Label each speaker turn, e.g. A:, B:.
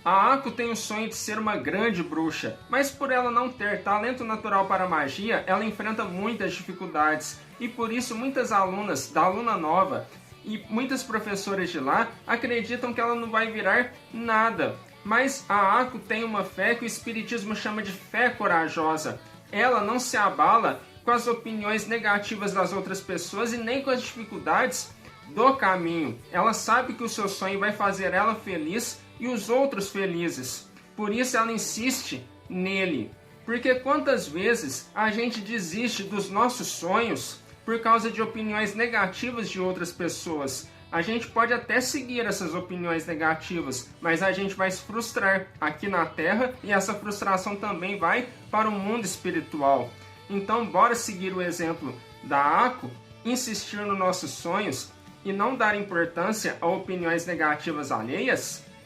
A: A Ako tem o sonho de ser uma grande bruxa, mas por ela não ter talento natural para a magia, ela enfrenta muitas dificuldades, e por isso muitas alunas da Luna Nova e muitas professoras de lá acreditam que ela não vai virar nada. Mas a Ako tem uma fé que o espiritismo chama de fé corajosa. Ela não se abala com as opiniões negativas das outras pessoas e nem com as dificuldades do caminho. Ela sabe que o seu sonho vai fazer ela feliz e os outros felizes. Por isso ela insiste nele. Porque quantas vezes a gente desiste dos nossos sonhos por causa de opiniões negativas de outras pessoas? A gente pode até seguir essas opiniões negativas, mas a gente vai se frustrar aqui na Terra e essa frustração também vai para o mundo espiritual. Então, bora seguir o exemplo da Ako, insistir nos nossos sonhos e não dar importância a opiniões negativas alheias?